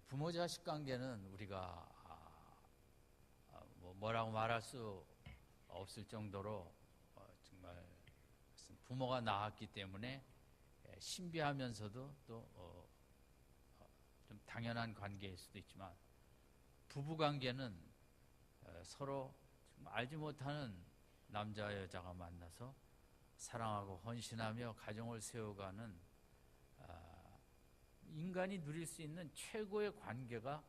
부모 자식 관계는 우리가 뭐라고 말할 수 없을 정도로 정말 부모가 낳았기 때문에 신비하면서도 또 좀 당연한 관계일 수도 있지만, 부부 관계는 서로 알지 못하는 남자 여자가 만나서 사랑하고 헌신하며 가정을 세워가는 인간이 누릴 수 있는 최고의 관계가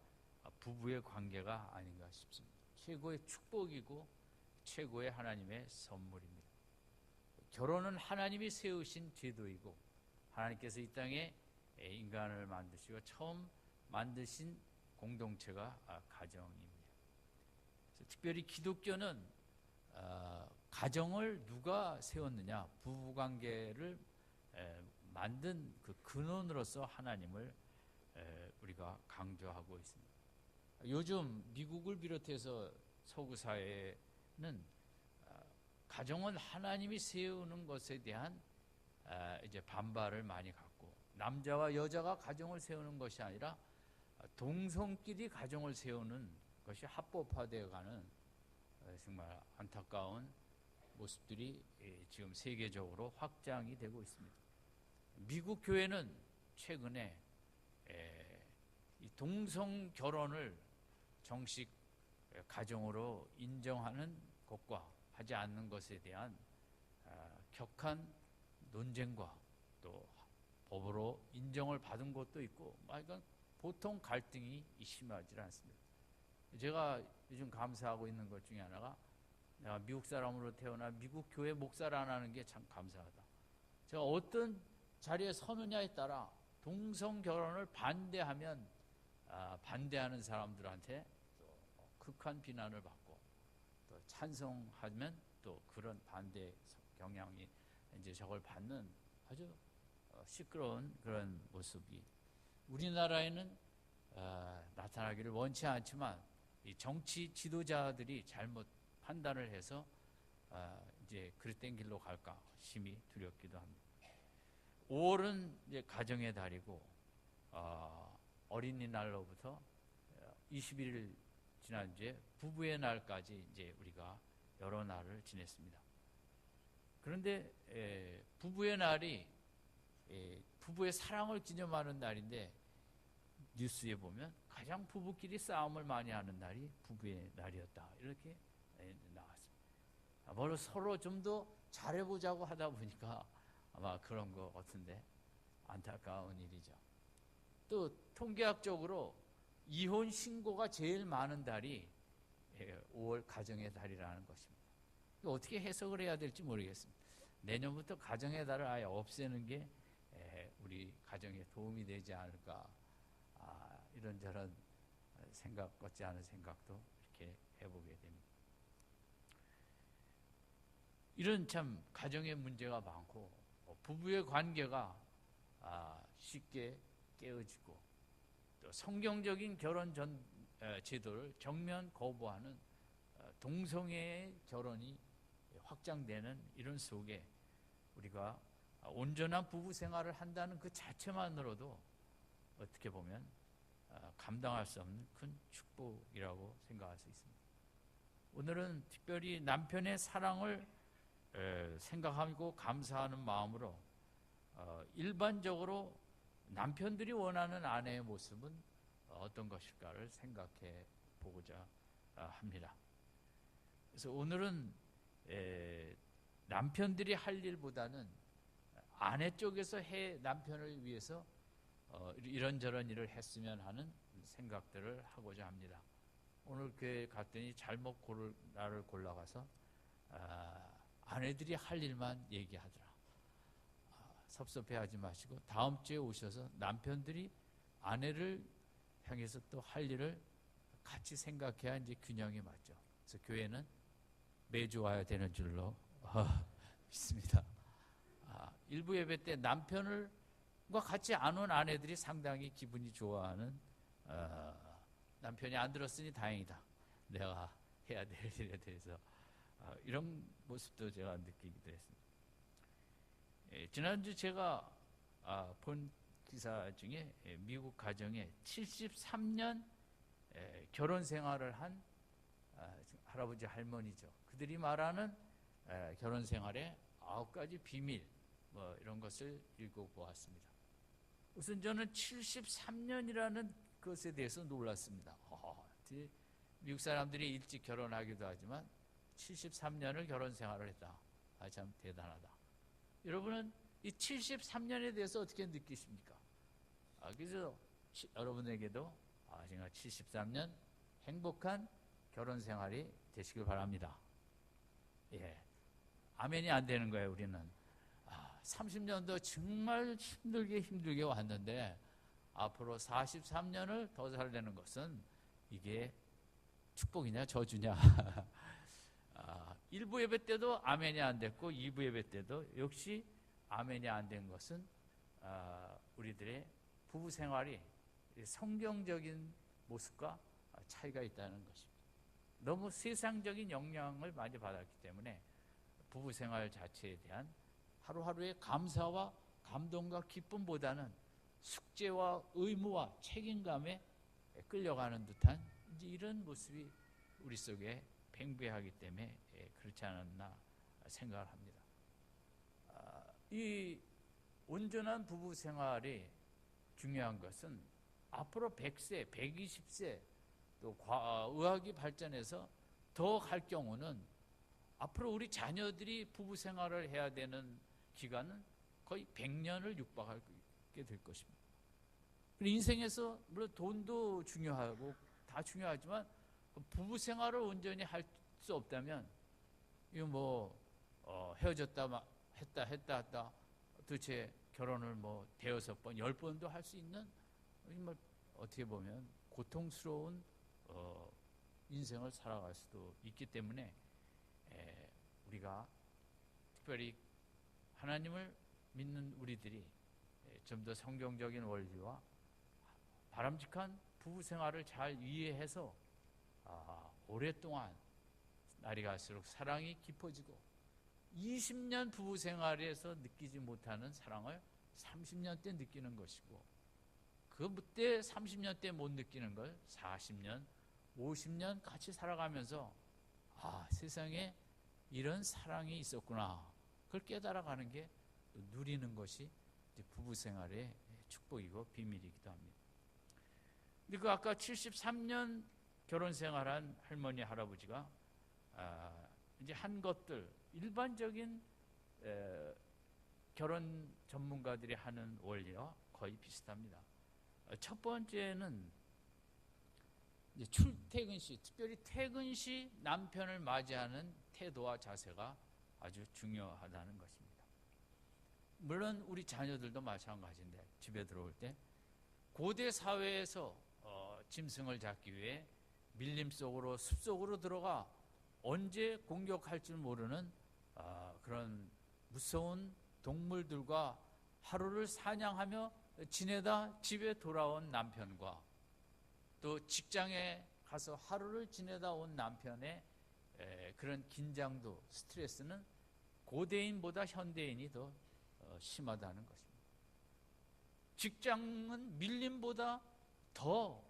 부부의 관계가 아닌가 싶습니다. 최고의 축복이고 최고의 하나님의 선물입니다. 결혼은 하나님이 세우신 제도이고, 하나님께서 이 땅에 인간을 만드시고 처음 만드신 공동체가 가정입니다. 그래서 특별히 기독교는 가정을 누가 세웠느냐, 부부관계를 만든 그 근원으로서 하나님을 우리가 강조하고 있습니다. 요즘 미국을 비롯해서 서구 사회는 가정은 하나님이 세우는 것에 대한 이제 반발을 많이 갖고, 남자와 여자가 가정을 세우는 것이 아니라 동성끼리 가정을 세우는 것이 합법화되어 가는 정말 안타까운 모습들이 지금 세계적으로 확장이 되고 있습니다. 미국 교회는 최근에 이 동성 결혼을 정식 가정으로 인정하는 것과 하지 않는 것에 대한 격한 논쟁과 또 법으로 인정을 받은 것도 있고, 그러니까 보통 갈등이 심하지 않습니다. 제가 요즘 감사하고 있는 것 중에 하나가, 내가 미국 사람으로 태어나 미국 교회 목사를 안 하는 게 참 감사하다. 제가 어떤 자리에 서느냐에 따라 동성 결혼을 반대하면 반대하는 사람들한테 또 극한 비난을 받고, 또 찬성하면 또 그런 반대 경향이 이제 저걸 받는 아주 시끄러운 그런 모습이 우리나라에는 나타나기를 원치 않지만, 이 정치 지도자들이 잘못 판단을 해서 이제 그릇된 길로 갈까 심히 두렵기도 합니다. 5월은 이제 가정의 달이고, 어린이날로부터 21일 지난주에 부부의 날까지 이제 우리가 여러 날을 지냈습니다. 그런데 부부의 날이 부부의 사랑을 기념하는 날인데, 뉴스에 보면 가장 부부끼리 싸움을 많이 하는 날이 부부의 날이었다, 이렇게 나왔습니다. 아마 서로 좀 더 잘해보자고 하다 보니까 아마 그런 것 같은데, 안타까운 일이죠. 또 통계학적으로 이혼 신고가 제일 많은 달이 5월 가정의 달이라는 것입니다. 어떻게 해석을 해야 될지 모르겠습니다. 내년부터 가정의 달을 아예 없애는 게 우리 가정에 도움이 되지 않을까, 이런저런 생각 같지 않은 생각도 이렇게 해보게 됩니다. 이런 참 가정의 문제가 많고, 부부의 관계가 쉽게 깨어지고, 또 성경적인 결혼 제도를 정면 거부하는 동성애의 결혼이 확장되는 이런 속에 우리가 온전한 부부 생활을 한다는 그 자체만으로도 어떻게 보면 감당할 수 없는 큰 축복이라고 생각할 수 있습니다. 오늘은 특별히 남편의 사랑을 생각하고 감사하는 마음으로 일반적으로 남편들이 원하는 아내의 모습은 어떤 것일까를 생각해 보고자 합니다. 그래서 오늘은 남편들이 할 일보다는 아내 쪽에서 남편을 위해서 이런저런 일을 했으면 하는 생각들을 하고자 합니다. 오늘 교회 갔더니 잘못 나를 골라가서 아내들이 할 일만 얘기하더라. 섭섭해하지 마시고 다음 주에 오셔서 남편들이 아내를 향해서 또 할 일을 같이 생각해야 이제 균형이 맞죠. 그래서 교회는 매주 와야 되는 줄로 믿습니다. 일부 예배 때 남편과 같이 안 온 아내들이 상당히 기분이 좋아하는, 남편이 안 들었으니 다행이다, 내가 해야 될 일에 대해서 이런 모습도 제가 느끼기도 했습니다. 지난주 제가 본 기사 중에 미국 가정에 73년 결혼 생활을 한 할아버지 할머니죠. 그들이 말하는 결혼 생활의 9가지 비밀 뭐 이런 것을 읽어보았습니다. 우선 저는 73년이라는 것에 대해서 놀랐습니다. 미국 사람들이 일찍 결혼하기도 하지만 73년을 결혼 생활을 했다. 참 대단하다. 여러분은 이 73년에 대해서 어떻게 느끼십니까? 그래서 여러분에게도 정말 73년 행복한 결혼 생활이 되시길 바랍니다. 예, 아멘이 안 되는 거예요. 우리는 30년도 정말 힘들게 왔는데 앞으로 43년을 더 살려는 것은 이게 축복이냐 저주냐. 1부 예배 때도 아멘이 안 됐고 2부 예배 때도 역시 아멘이 안 된 것은 우리들의 부부 생활이 성경적인 모습과 차이가 있다는 것입니다. 너무 세상적인 영향을 많이 받았기 때문에 부부 생활 자체에 대한 하루하루의 감사와 감동과 기쁨보다는 숙제와 의무와 책임감에 끌려가는 듯한 이제 이런 모습이 우리 속에 팽배하기 때문에 그렇지 않았나 생각을 합니다. 이 온전한 부부 생활이 중요한 것은 앞으로 100세, 120세 또 의학이 발전해서 더 갈 경우는 앞으로 우리 자녀들이 부부 생활을 해야 되는 기간은 거의 100년을 육박하게 될 것입니다. 인생에서 물론 돈도 중요하고 다 중요하지만 부부 생활을 온전히 할 수 없다면 이거 뭐 헤어졌다 했다 도대체 결혼을 뭐 5번, 10번도 할 수 있는 정말 어떻게 보면 고통스러운 인생을 살아갈 수도 있기 때문에 우리가 특별히 하나님을 믿는 우리들이 좀 더 성경적인 원리와 바람직한 부부 생활을 잘 이해해서 오랫동안 날이 갈수록 사랑이 깊어지고 20년 부부 생활에서 느끼지 못하는 사랑을 30년 때 느끼는 것이고 그때 30년 때 못 느끼는 걸 40년, 50년 같이 살아가면서 세상에 이런 사랑이 있었구나. 그걸 깨달아가는 게 누리는 것이 부부 생활의 축복이고 비밀이기도 합니다. 근데 그 아까 73년 결혼 생활한 할머니 할아버지가 이제 한 것들 일반적인 결혼 전문가들이 하는 원리와 거의 비슷합니다. 첫 번째는 이제 출퇴근 시, 특별히 퇴근 시 남편을 맞이하는 태도와 자세가 아주 중요하다는 것입니다. 물론 우리 자녀들도 마찬가지인데 집에 들어올 때 고대 사회에서 짐승을 잡기 위해 밀림 속으로 숲속으로 들어가 언제 공격할 줄 모르는 그런 무서운 동물들과 하루를 사냥하며 지내다 집에 돌아온 남편과 또 직장에 가서 하루를 지내다 온 남편의 그런 긴장도 스트레스는 고대인보다 현대인이 더 심하다는 것입니다. 직장은 밀림보다 더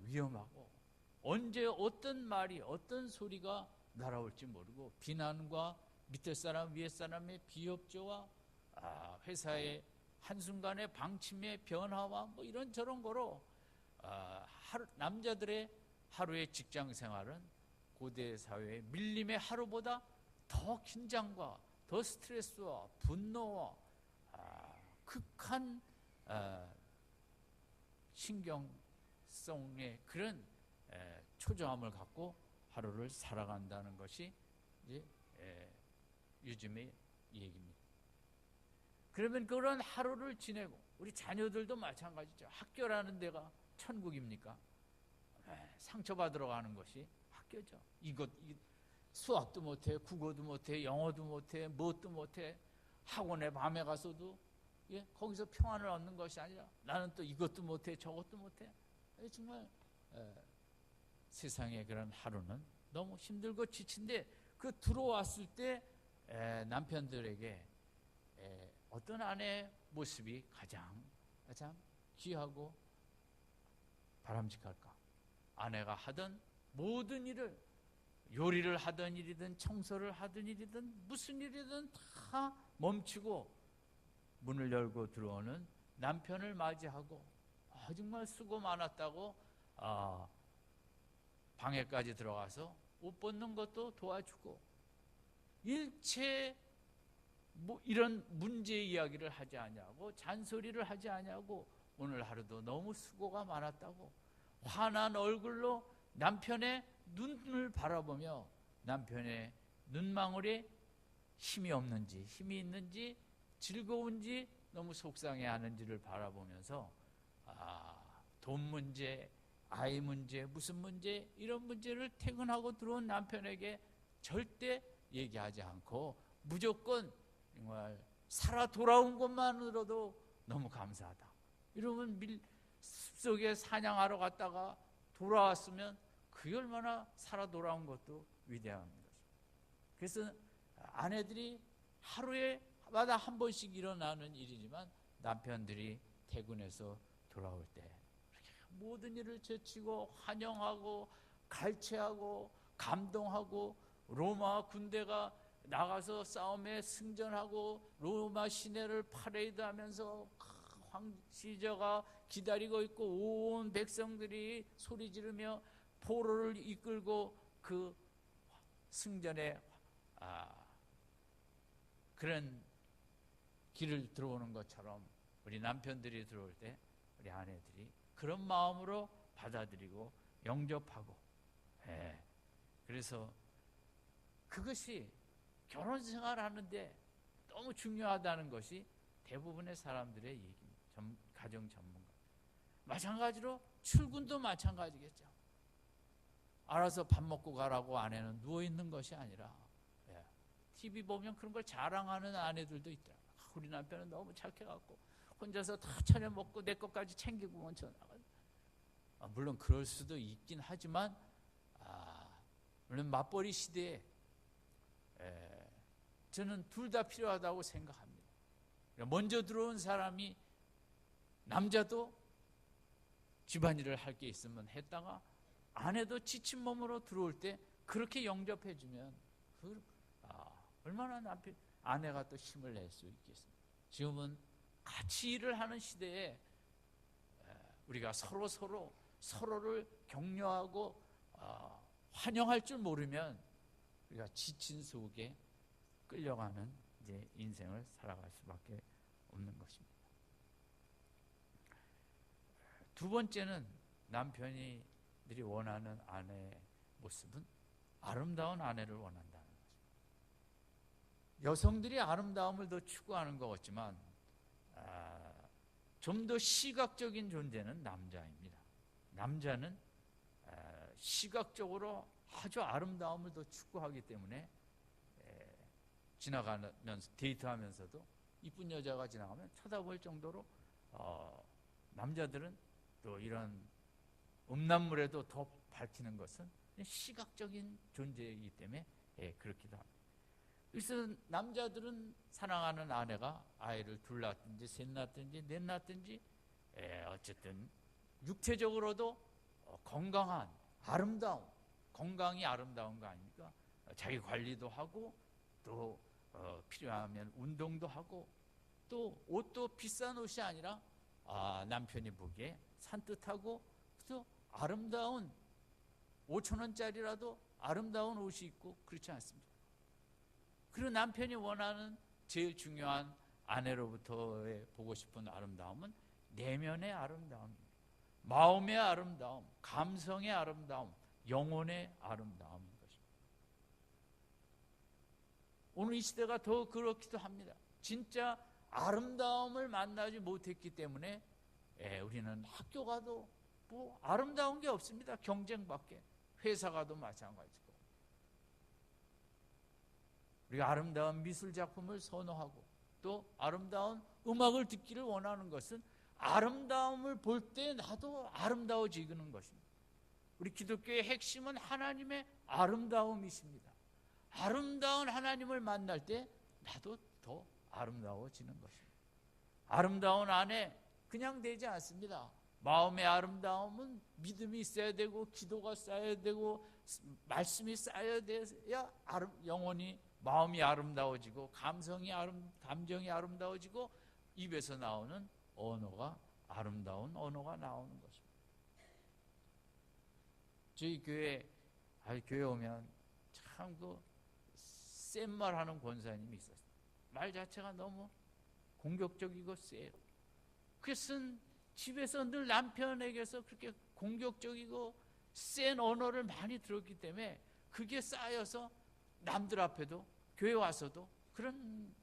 위험하고 언제 어떤 말이 어떤 소리가 날아올지 모르고 비난과 밑에 사람 위에 사람의 비협조와 회사의 한순간의 방침의 변화와 뭐 이런저런 거로 남자들의 하루의 직장 생활은 고대 사회의 밀림의 하루보다 더 긴장과 더 스트레스와 분노와 극한 신경성의 그런 초조함을 갖고 하루를 살아간다는 것이 이제 요즘의 얘기입니다. 그러면 그런 하루를 지내고 우리 자녀들도 마찬가지죠. 학교라는 데가 천국입니까? 상처받으러 가는 것이 학교죠. 수학도 못해, 국어도 못해, 영어도 못해, 무엇도 못해. 학원에 밤에 가서도 거기서 평안을 얻는 것이 아니라 나는 또 이것도 못해, 저것도 못해. 정말 세상의 그런 하루는 너무 힘들고 지친데 그 들어왔을 때 남편들에게 어떤 아내의 모습이 가장 참 귀하고 바람직할까? 아내가 하던 모든 일을, 요리를 하던 일이든 청소를 하던 일이든 무슨 일이든 다 멈추고 문을 열고 들어오는 남편을 맞이하고 정말 수고 많았다고 방에까지 들어가서 옷 벗는 것도 도와주고 일체 이런 문제 이야기를 하지 않냐고, 잔소리를 하지 않냐고, 오늘 하루도 너무 수고가 많았다고 화난 얼굴로 남편의 눈을 바라보며 남편의 눈망울에 힘이 없는지 힘이 있는지 즐거운지 너무 속상해하는지를 바라보면서 돈 문제, 아이 문제, 무슨 문제, 이런 문제를 퇴근하고 들어온 남편에게 절대 얘기하지 않고 무조건 정말 살아 돌아온 것만으로도 너무 감사하다. 이러면 숲속에 사냥하러 갔다가 돌아왔으면 그게 얼마나 살아 돌아온 것도 위대한 것입니다. 그래서 아내들이 하루에마다 한 번씩 일어나는 일이지만 남편들이 퇴근해서 돌아올 때 모든 일을 제치고 환영하고 갈채하고 감동하고 로마 군대가 나가서 싸움에 승전하고 로마 시내를 파레이드하면서 황시저가 기다리고 있고 온 백성들이 소리 지르며 포로를 이끌고 그 승전에 그런 길을 들어오는 것처럼 우리 남편들이 들어올 때 우리 아내들이 그런 마음으로 받아들이고 영접하고, 그래서 그것이 결혼 생활하는데 너무 중요하다는 것이 대부분의 사람들의 얘기입니다. 가정 전문가. 마찬가지로 출근도 마찬가지겠죠. 알아서 밥 먹고 가라고 아내는 누워있는 것이 아니라 TV 보면 그런 걸 자랑하는 아내들도 있더라고요. 우리 남편은 너무 착해갖고 혼자서 다 차려 먹고 내 것까지 챙기고 먼저 나가. 물론 그럴 수도 있긴 하지만 물론 맞벌이 시대에 저는 둘 다 필요하다고 생각합니다. 먼저 들어온 사람이 남자도 집안일을 할 게 있으면 했다가 아내도 지친 몸으로 들어올 때 그렇게 영접해주면 얼마나 아내가 또 힘을 낼 수 있겠습니까? 지금은 같이 일을 하는 시대에 우리가 서로를 격려하고 환영할 줄 모르면 우리가 지친 속에 끌려가는 이제 인생을 살아갈 수밖에 없는 것입니다. 두 번째는 남편들이 원하는 아내의 모습은 아름다운 아내를 원한다는 것입니다. 여성들이 아름다움을 더 추구하는 것 같지만 좀 더 시각적인 존재는 남자입니다. 남자는 시각적으로 아주 아름다움을 더 추구하기 때문에 지나가면서 데이트하면서도 이쁜 여자가 지나가면 쳐다볼 정도로 남자들은 또 이런 음란물에도 더 밝히는 것은 시각적인 존재이기 때문에 그렇기도 합니다. 그래서 남자들은 사랑하는 아내가 아이를 둘 낳든지 셋 낳든지 넷 낳든지 어쨌든 육체적으로도 건강한 아름다움, 건강이 아름다운 거 아닙니까? 자기 관리도 하고 또 필요하면 운동도 하고 또 옷도 비싼 옷이 아니라 남편이 보기에 산뜻하고 또 아름다운 5,000원짜리라도 아름다운 옷이 있고 그렇지 않습니까? 그리고 남편이 원하는 제일 중요한 아내로부터의 보고 싶은 아름다움은 내면의 아름다움입니다. 마음의 아름다움, 감성의 아름다움, 영혼의 아름다움인 것입니다. 오늘 이 시대가 더 그렇기도 합니다. 진짜 아름다움을 만나지 못했기 때문에 우리는 학교 가도 뭐 아름다운 게 없습니다. 경쟁밖에. 회사 가도 마찬가지고. 우리가 아름다운 미술 작품을 선호하고 또 아름다운 음악을 듣기를 원하는 것은 아름다움을 볼 때 나도 아름다워지는 것입니다. 우리 기독교의 핵심은 하나님의 아름다움이십니다. 아름다운 하나님을 만날 때 나도 더 아름다워지는 것입니다. 아름다운 아내, 그냥 되지 않습니다. 마음의 아름다움은 믿음이 있어야 되고, 기도가 쌓여야 되고, 말씀이 쌓여야 돼야 영혼이, 마음이 아름다워지고, 감정이 아름다워지고, 입에서 나오는 언어가 아름다운 언어가 나오는 것입니다. 저희 교회 오면 참 센 말 하는 권사님이 있었어요. 말 자체가 너무 공격적이고 세요. 그것은 집에서 늘 남편에게서 그렇게 공격적이고 센 언어를 많이 들었기 때문에 그게 쌓여서 남들 앞에도, 교회 와서도 그런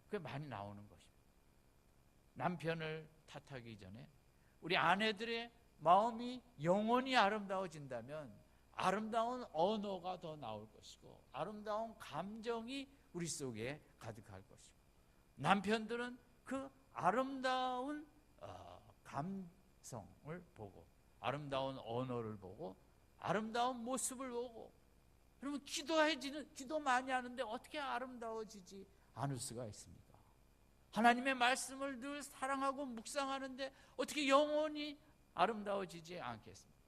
그게 많이 나오는 것입니다. 남편을 탓하기 전에 우리 아내들의 마음이 영원히 아름다워진다면 아름다운 언어가 더 나올 것이고, 아름다운 감정이 우리 속에 가득할 것이고, 남편들은 그 아름다운 감성을 보고, 아름다운 언어를 보고, 아름다운 모습을 보고, 그러면 기도 많이 하는데 어떻게 아름다워지지 않을 수가 있습니까? 하나님의 말씀을 늘 사랑하고 묵상하는데 어떻게 영혼이 아름다워지지 않겠습니까?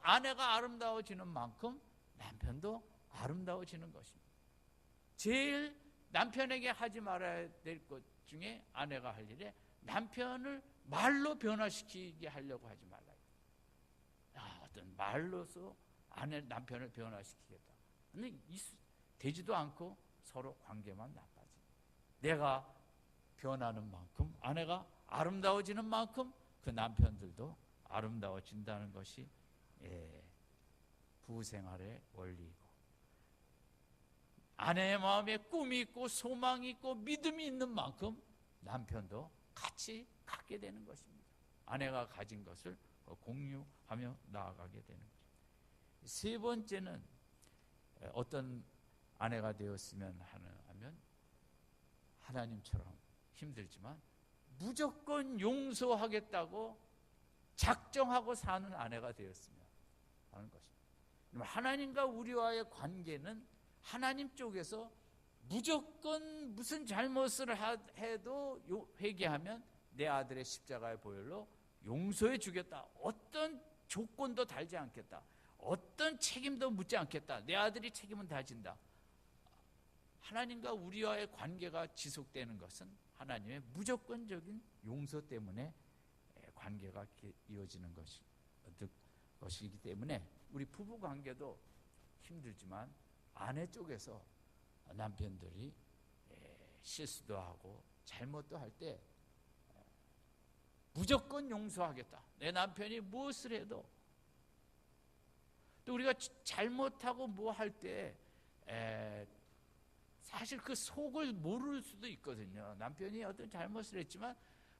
아내가 아름다워지는 만큼 남편도 아름다워지는 것입니다. 제일 남편에게 하지 말아야 될 것 중에 아내가 할 일에, 남편을 말로 변화시키게 하려고 하지 말라. 어떤 말로서 남편을 변화시키겠다. 근데 되지도 않고 서로 관계만 나빠지. 내가 변하는 만큼, 아내가 아름다워지는 만큼 그 남편들도 아름다워진다는 것이 부부생활의 원리이고, 아내의 마음에 꿈이 있고 소망이 있고 믿음이 있는 만큼 남편도 같이 갖게 되는 것입니다. 아내가 가진 것을 공유하며 나아가게 되는 것입니다. 세 번째는 어떤 아내가 되었으면 하면, 하나님처럼 힘들지만 무조건 용서하겠다고 작정하고 사는 아내가 되었으면 하는 것입니다. 하나님과 우리와의 관계는 하나님 쪽에서 무조건 무슨 잘못을 해도 회개하면 내 아들의 십자가의 보혈로 용서해 주겠다. 어떤 조건도 달지 않겠다. 어떤 책임도 묻지 않겠다. 내 아들이 책임은 다 진다. 하나님과 우리와의 관계가 지속되는 것은 하나님의 무조건적인 용서 때문에 관계가 이어지는 것이기 때문에 우리 부부 관계도 힘들지만 아내 쪽에서 남편들이 실수도 하고 잘못도 할 때 무조건 용서하겠다. 내 남편이 무엇을 해도. 또 우리가 잘못하고 뭐 할 때 사실 그 속을 모를 수도 있거든요. 남편이 어떤 잘못을 했지만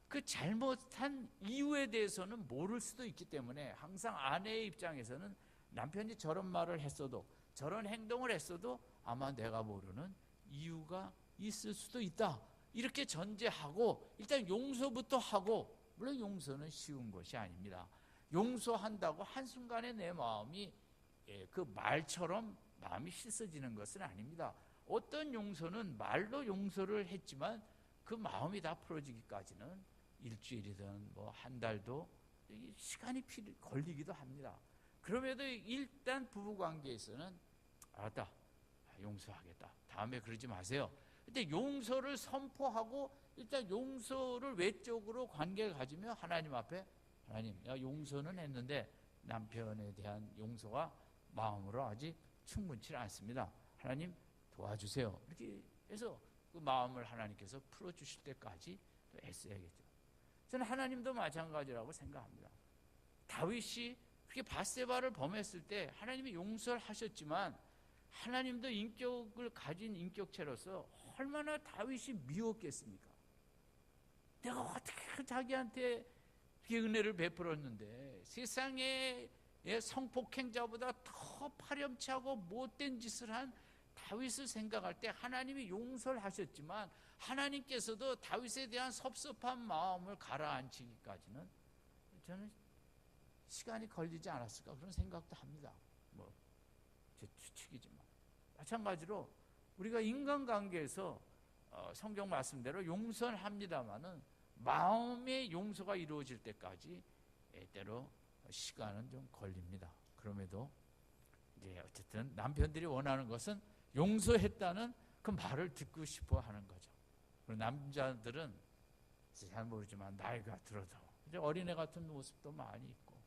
그 잘못한 이유에 대해서는 모를 수도 있기 때문에 항상 아내의 입장에서는 남편이 저런 말을 했어도, 저런 행동을 했어도 아마 내가 모르는 이유가 있을 수도 있다. 이렇게 전제하고 일단 용서부터 하고, 물론 용서는 쉬운 것이 아닙니다. 용서한다고 한순간에 내 마음이 그 말처럼 마음이 씻어지는 것은 아닙니다. 어떤 용서는 말로 용서를 했지만 그 마음이 다 풀어지기까지는 일주일이든 뭐 한 달도 시간이 걸리기도 합니다. 그럼에도 일단 부부관계에서는 알았다, 용서하겠다, 다음에 그러지 마세요. 근데 용서를 선포하고 일단 용서를 외적으로 관계를 가지며 하나님 앞에, 하나님, 용서는 했는데 남편에 대한 용서가 마음으로 아직 충분치 않습니다. 하나님 도와주세요. 이렇게 해서 그 마음을 하나님께서 풀어주실 때까지 또 애써야겠죠. 저는 하나님도 마찬가지라고 생각합니다. 다윗이 그렇게 밧세바를 범했을 때 하나님이 용서를 하셨지만 하나님도 인격을 가진 인격체로서 얼마나 다윗이 미웠겠습니까? 내가 어떻게 자기한테 은혜를 베풀었는데 세상의 성폭행자보다 더 파렴치하고 못된 짓을 한 다윗을 생각할 때 하나님이 용서를 하셨지만 하나님께서도 다윗에 대한 섭섭한 마음을 가라앉히기까지는 저는 시간이 걸리지 않았을까 그런 생각도 합니다. 뭐 제 추측이지만 마찬가지로 우리가 인간관계에서 성경 말씀대로 용서는 합니다만은 마음의 용서가 이루어질 때까지 때로 시간은 좀 걸립니다. 그럼에도 이제 어쨌든 남편들이 원하는 것은 용서했다는 그 말을 듣고 싶어 하는 거죠. 그리고 남자들은 잘 모르지만 나이가 들어도 이제 어린애 같은 모습도 많이 있고,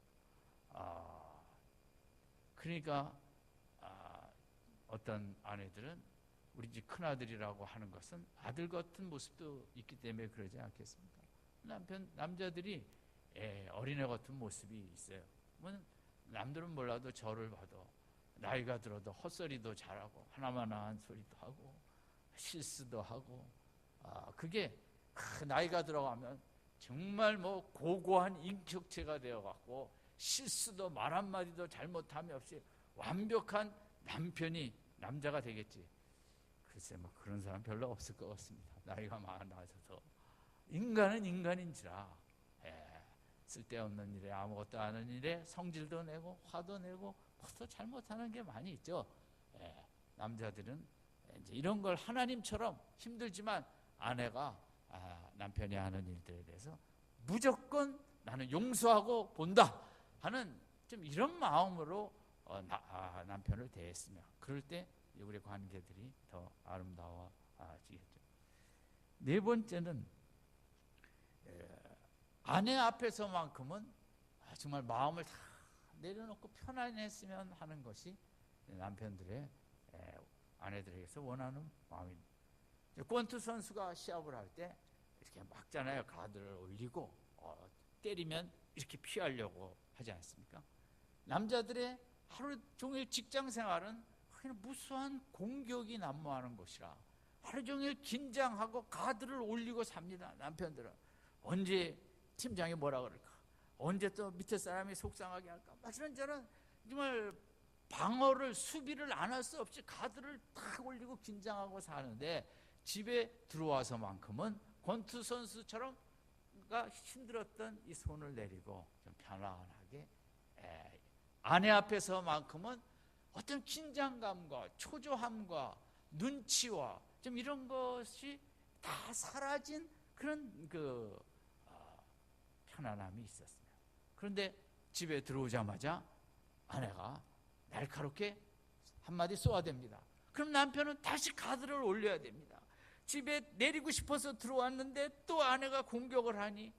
그러니까 어떤 아내들은 우리 집 큰아들이라고 하는 것은 아들 같은 모습도 있기 때문에 그러지 않겠습니까? 남자들이 어린애 같은 모습이 있어요. 남들은 몰라도 저를 봐도 나이가 들어도 헛소리도 잘하고 하나만한 소리도 하고 실수도 하고, 그게 나이가 들어가면 정말 뭐 고고한 인격체가 되어갖고 실수도 말 한마디도 잘못함이 없이 완벽한 남자가 되겠지. 글쎄 뭐 그런 사람 별로 없을 것 같습니다. 나이가 많아져서. 인간은 인간인지라 쓸데없는 일에, 아무것도 아는 일에 성질도 내고 화도 내고 또 잘못하는 게 많이 있죠. 남자들은 이제 이런 걸 하나님처럼 힘들지만 아내가 남편이 하는 일들에 대해서 무조건 나는 용서하고 본다 하는 좀 이런 마음으로 남편을 대했으며, 그럴 때 우리 관계들이 더 아름다워지겠죠. 네 번째는 아내 앞에서만큼은 정말 마음을 다 내려놓고 편안했으면 하는 것이 남편들의 아내들에게서 원하는 마음입니다. 권투 선수가 시합을 할 때 이렇게 막잖아요. 가드를 올리고 때리면 이렇게 피하려고 하지 않습니까? 남자들의 하루 종일 직장 생활은 그냥 무수한 공격이 난무하는 것이라 하루 종일 긴장하고 가드를 올리고 삽니다. 남편들은 언제 팀장이 뭐라 그럴까, 언제 또 밑에 사람이 속상하게 할까, 이런저런 정말 방어를, 수비를 안 할 수 없이 가드를 탁 올리고 긴장하고 사는데, 집에 들어와서만큼은 권투 선수처럼 힘들었던 이 손을 내리고 좀 편안하게 아내 앞에서만큼은 어떤 긴장감과 초조함과 눈치와 좀 이런 것이 다 사라진 그런 편안함이 있었어요. 그런데 집에 들어오자마자 아내가 날카롭게 한마디 쏘아댑니다. 그럼 남편은 다시 가드를 올려야 됩니다. 집에 내리고 싶어서 들어왔는데 또 아내가 공격을 하니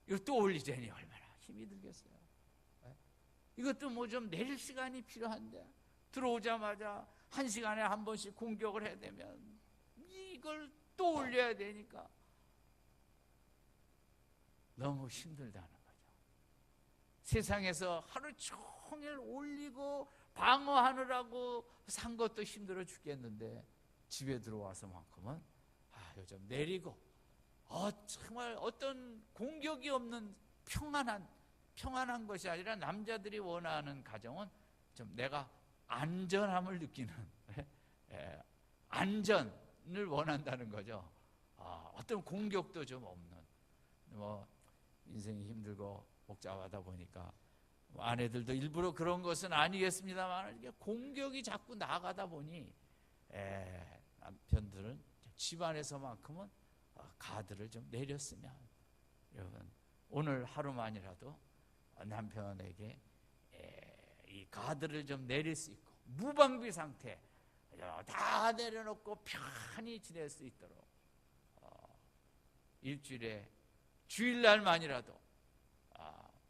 이거 또 올리자니 얼마나 힘이 들겠어요. 이것도 뭐 좀 내릴 시간이 필요한데 들어오자마자 1시간에 한 번씩 공격을 해야 되면 이걸 또 올려야 되니까 너무 힘들다는 거죠. 세상에서 하루 종일 올리고 방어하느라고 산 것도 힘들어 죽겠는데 집에 들어와서만큼은 요즘 내리고 정말 어떤 공격이 없는 평안한 것이 아니라 남자들이 원하는 가정은 좀 내가 안전함을 느끼는 안전을 원한다는 거죠. 어떤 공격도 좀 없는, 뭐 인생이 힘들고 복잡하다 보니까 아내들도 일부러 그런 것은 아니겠습니다만 이게 공격이 자꾸 나가다 보니 남편들은 집안에서만큼은 가드를 좀 내렸으면, 여러분 오늘 하루만이라도 남편에게 이 가드를 좀 내릴 수 있고 무방비 상태 다 내려놓고 편히 지낼 수 있도록 일주일에 주일날만이라도,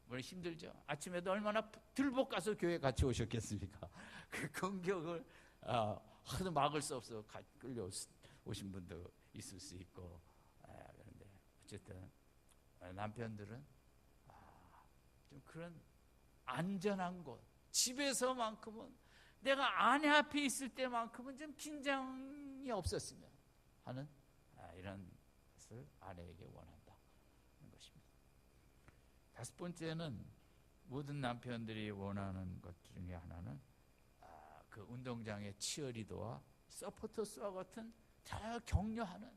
물론 힘들죠. 아침에도 얼마나 들복 가서 교회 같이 오셨겠습니까? 그 공격을 하도 막을 수 없어 끌려오신 분도 있을 수 있고, 그런데 어쨌든 남편들은 좀 그런 안전한 곳, 집에서만큼은 내가 아내 앞에 있을 때만큼은 좀 긴장이 없었으면 하는 이런 것을 아내에게 원한다는 것입니다. 5번째는 모든 남편들이 원하는 것 중에 하나는 그 운동장의 치어리더와 서포터스와 같은 다 격려하는,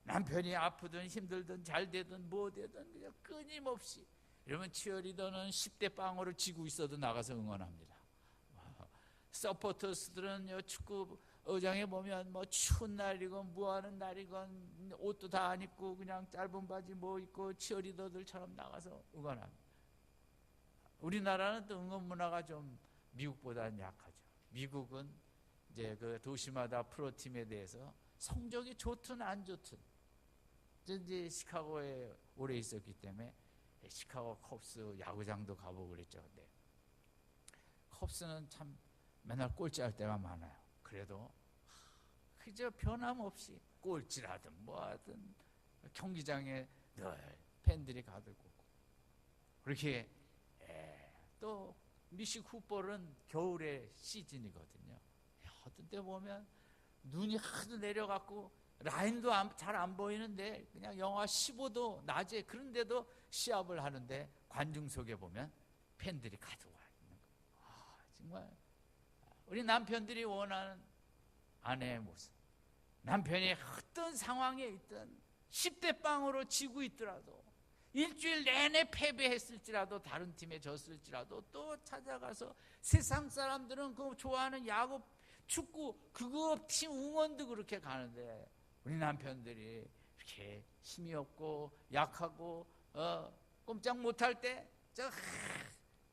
남편이 아프든 힘들든 잘 되든 뭐 되든 그냥 끊임없이, 여러분 치어리더는 10대 빵으로 지고 있어도 나가서 응원합니다. 서포터스들은 축구 의장에 보면 뭐 추운 날이건 뭐하는 날이건 옷도 다 안 입고 그냥 짧은 바지 뭐 입고 치어리더들처럼 나가서 응원합니다. 우리나라는 또 응원 문화가 좀 미국보다는 약하죠. 미국은 이제 그 도시마다 프로팀에 대해서 성적이 좋든 안 좋든, 이제 시카고에 오래 있었기 때문에 시카고 컵스 야구장도 가보고 그랬죠. 근데 컵스는 참 맨날 꼴찌할 때가 많아요. 그래도 그저 변함없이 꼴찌라든 뭐하든 경기장에 늘 팬들이 가득 오고, 그렇게 또 미식 풋볼은 겨울의 시즌이거든요. 어떤 때 보면 눈이 하도 내려갖고 라인도 잘 안 보이는데 그냥 영하 15도 낮에, 그런데도 시합을 하는데 관중석에 보면 팬들이 가득 와 있는 거예요. 정말 우리 남편들이 원하는 아내의 모습. 남편이 어떤 상황에 있든 10대 빵으로 지고 있더라도, 일주일 내내 패배했을지라도, 다른 팀에 졌을지라도 또 찾아가서, 세상 사람들은 그 좋아하는 야구, 축구 그거 팀 응원도 그렇게 가는데 우리 남편들이 이렇게 힘이 없고 약하고 꼼짝 못할 때 저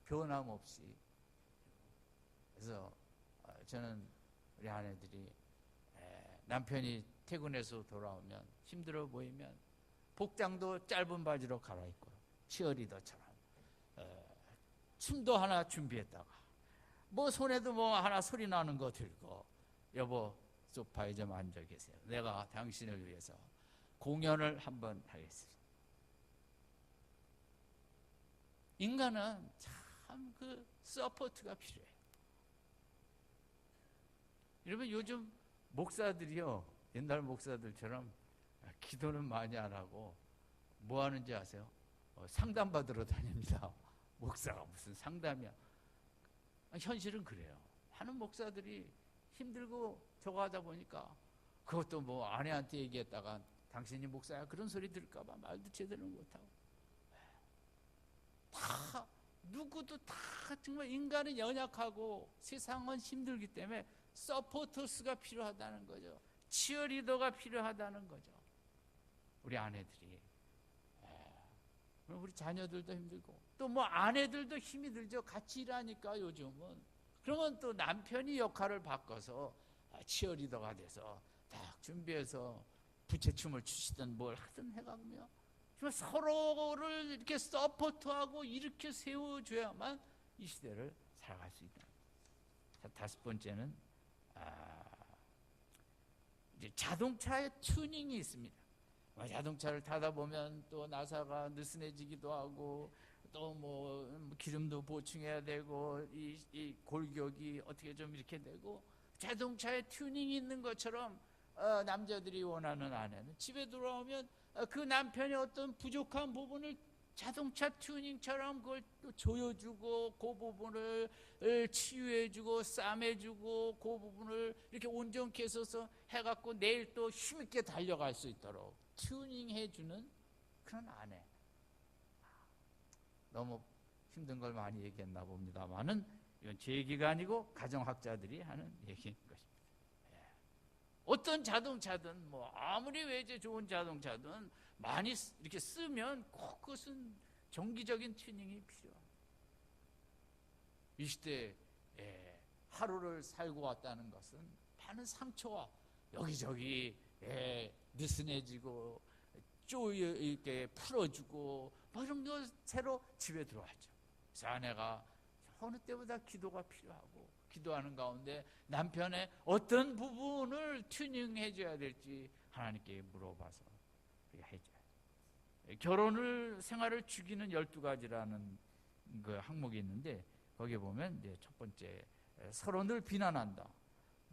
변함없이. 그래서 저는 우리 아내들이 남편이 퇴근해서 돌아오면 힘들어 보이면 복장도 짧은 바지로 갈아입고 치어리더처럼 춤도 하나 준비했다가 뭐 손에도 뭐 하나 소리 나는 거 들고, 여보 소파에 좀 앉아 계세요. 내가 당신을 위해서 공연을 한번 하겠습니다. 인간은 참 그 서포트가 필요해요. 여러분, 요즘 목사들이요, 옛날 목사들처럼 기도는 많이 안 하고 뭐 하는지 아세요? 상담 받으러 다닙니다. 목사가 무슨 상담이야. 현실은 그래요. 많은 목사들이 힘들고 저거 하다 보니까, 그것도 뭐 아내한테 얘기했다가 당신이 목사야 그런 소리 들을까봐 말도 제대로 못하고, 다 누구도 다 정말 인간은 연약하고 세상은 힘들기 때문에 서포터스가 필요하다는 거죠. 치어리더가 필요하다는 거죠. 우리 아내들이, 우리 자녀들도 힘들고 또 뭐 아내들도 힘이 들죠. 같이 일하니까 요즘은. 그러면 또 남편이 역할을 바꿔서 치어리더가 돼서 딱 준비해서 부채춤을 추시든 뭘 하든 해가며 서로를 이렇게 서포트하고 이렇게 세워줘야만 이 시대를 살아갈 수 있다. 자, 다섯 번째는 이제 자동차의 튜닝이 있습니다. 자동차를 타다 보면 또 나사가 느슨해지기도 하고, 또 뭐 기름도 보충해야 되고, 이 골격이 어떻게 좀 이렇게 되고, 자동차에 튜닝이 있는 것처럼 남자들이 원하는 아내는 집에 들어오면 그 남편의 어떤 부족한 부분을 자동차 튜닝처럼 그걸 또 조여주고, 그 부분을 치유해주고 싸매주고, 그 부분을 이렇게 온전케 해서 해갖고 내일 또 힘있게 달려갈 수 있도록 튜닝해주는 그런 아내. 너무 힘든 걸 많이 얘기했나 봅니다만은 이건 제 얘기가 아니고 가정학자들이 하는 얘기인 것입니다. 어떤 자동차든 뭐 아무리 외제 좋은 자동차든 많이 이렇게 쓰면 꼭 그것은 정기적인 튜닝이 필요합니다. 이 시대에 하루를 살고 왔다는 것은 많은 상처와 여기저기 느슨해지고 쪼여 이렇게 풀어주고 뭐 이런 거 새로 집에 들어왔죠. 그래서 아내가 어느 때보다 기도가 필요하고, 기도하는 가운데 남편의 어떤 부분을 튜닝해 줘야 될지 하나님께 물어봐서 해줘요. 결혼을 생활을 죽이는 12가지라는 그 항목이 있는데, 거기에 보면 이제 첫 번째, 서로를 비난한다.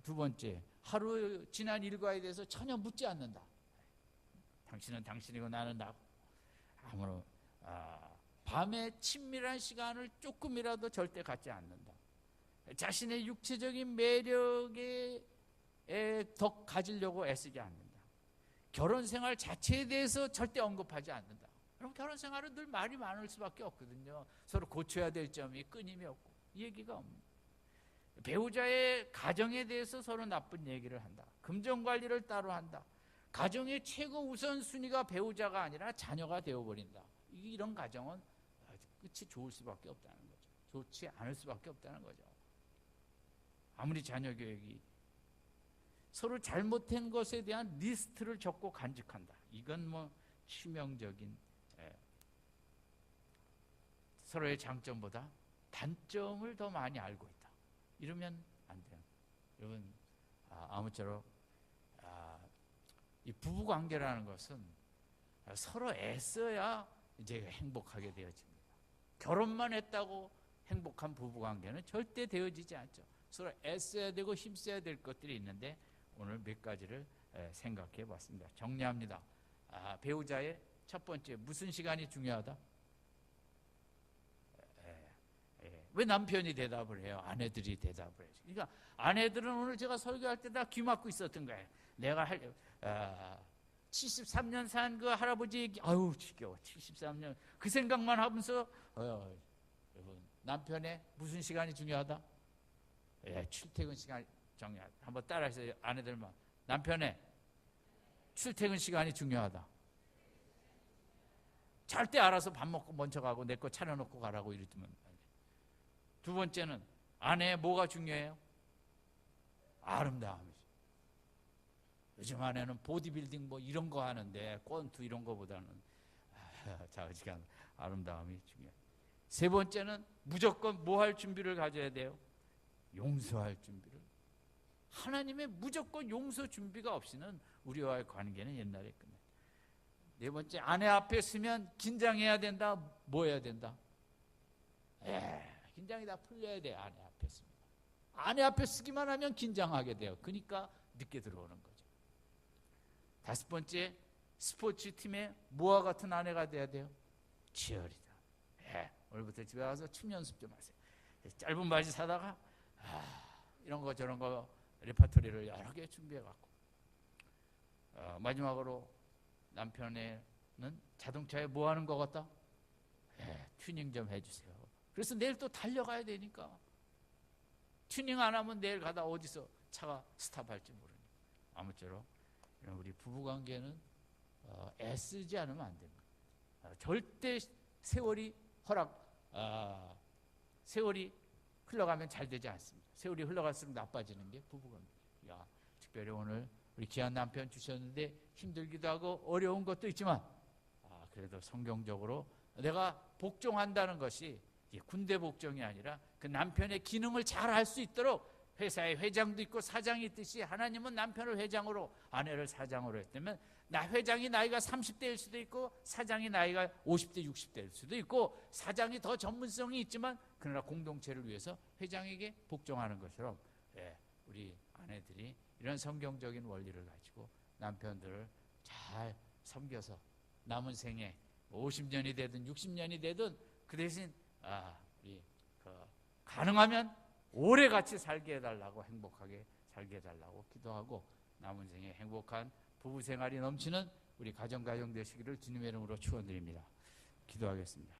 두 번째, 하루 지난 일과에 대해서 전혀 묻지 않는다. 당신은 당신이고 나는 나고. 아무런 밤에 친밀한 시간을 조금이라도 절대 갖지 않는다. 자신의 육체적인 매력에 더 가지려고 애쓰지 않는다. 결혼 생활 자체에 대해서 절대 언급하지 않는다. 그럼 결혼 생활은 늘 말이 많을 수밖에 없거든요. 서로 고쳐야 될 점이 끊임이 없고, 이 얘기가 없는. 배우자의 가정에 대해서 서로 나쁜 얘기를 한다. 금전관리를 따로 한다. 가정의 최고 우선순위가 배우자가 아니라 자녀가 되어버린다. 이런 가정은 끝이 좋을 수밖에 없다는 거죠. 좋지 않을 수밖에 없다는 거죠. 아무리 자녀 교육이 서로 잘못된 것에 대한 리스트를 적고 간직한다. 이건 뭐 치명적인, 서로의 장점보다 단점을 더 많이 알고 있다. 이러면 안 돼요. 여러분, 아무쪼록 이 부부 관계라는 것은 서로 애써야 이제 행복하게 되어집니다. 결혼만 했다고 행복한 부부 관계는 절대 되어지지 않죠. 서로 애써야 되고 힘써야 될 것들이 있는데 오늘 몇 가지를 생각해 봤습니다. 정리합니다. 배우자의 첫 번째, 무슨 시간이 중요하다? 왜 남편이 대답을 해요? 아내들이 대답을 해요. 그러니까 아내들은 오늘 제가 설교할 때 다 귀 막고 있었던 거예요. 내가 73년 산 그 할아버지 얘기, 아유 지겨워. 73년 그 생각만 하면서 여러분, 남편의 무슨 시간이 중요하다? 출퇴근 시간이 중요하다. 한번 따라해서 아내들만, 남편의 출퇴근 시간이 중요하다. 잘 때 알아서 밥 먹고 먼저 가고 내 거 차려놓고 가라고 이러면. 두 번째는 아내의 뭐가 중요해요? 아름다움이죠. 요즘 아내는 보디빌딩 뭐 이런 거 하는데 권투 이런 거보다는 자의식한 아름다움이 중요해요. 세 번째는 무조건 뭐 할 준비를 가져야 돼요? 용서할 준비를. 하나님의 무조건 용서 준비가 없이는 우리와의 관계는 옛날에 끝나요. 네 번째, 아내 앞에 서면 긴장해야 된다. 뭐 해야 된다? 긴장이 다 풀려야 돼. 아내 앞에 서면. 아내 앞에 서기만 하면 긴장하게 돼요. 그러니까 늦게 들어오는 거죠. 다섯 번째, 스포츠 팀에 뭐와 같은 아내가 돼야 돼요? 치어리더. 오늘부터 집에 가서 춤 연습 좀 하세요. 짧은 바지 사다가 이런 거 저런 거 레퍼토리를 여러 개 준비해 갖고, 마지막으로 남편은 자동차에 뭐 하는 것 같다? 튜닝 좀 해주세요. 그래서 내일 또 달려가야 되니까 튜닝 안 하면 내일 가다 어디서 차가 스탑할지 모르니까. 아무쪼록 우리 부부관계는 애쓰지 않으면 안 됩니다. 절대 세월이 세월이 흘러가면 잘 되지 않습니다. 세월이 흘러갈수록 나빠지는 게 부부관계입니다. 특별히 오늘 우리 귀한 남편 주셨는데 힘들기도 하고 어려운 것도 있지만 그래도 성경적으로 내가 복종한다는 것이 군대 복종이 아니라 그 남편의 기능을 잘 할 수 있도록, 회사에 회장도 있고 사장이 있듯이 하나님은 남편을 회장으로 아내를 사장으로 했다면 회장이 나이가 30대일 수도 있고 사장이 나이가 50대 60대일 수도 있고 사장이 더 전문성이 있지만 그러나 공동체를 위해서 회장에게 복종하는 것처럼 우리 아내들이 이런 성경적인 원리를 가지고 남편들을 잘 섬겨서 남은 생에 50년이 되든 60년이 되든 그 대신 우리 가능하면 오래 같이 살게 해달라고, 행복하게 살게 해달라고 기도하고 남은 생에 행복한 부부 생활이 넘치는 우리 가정 되시기를 주님의 이름으로 축원드립니다. 기도하겠습니다.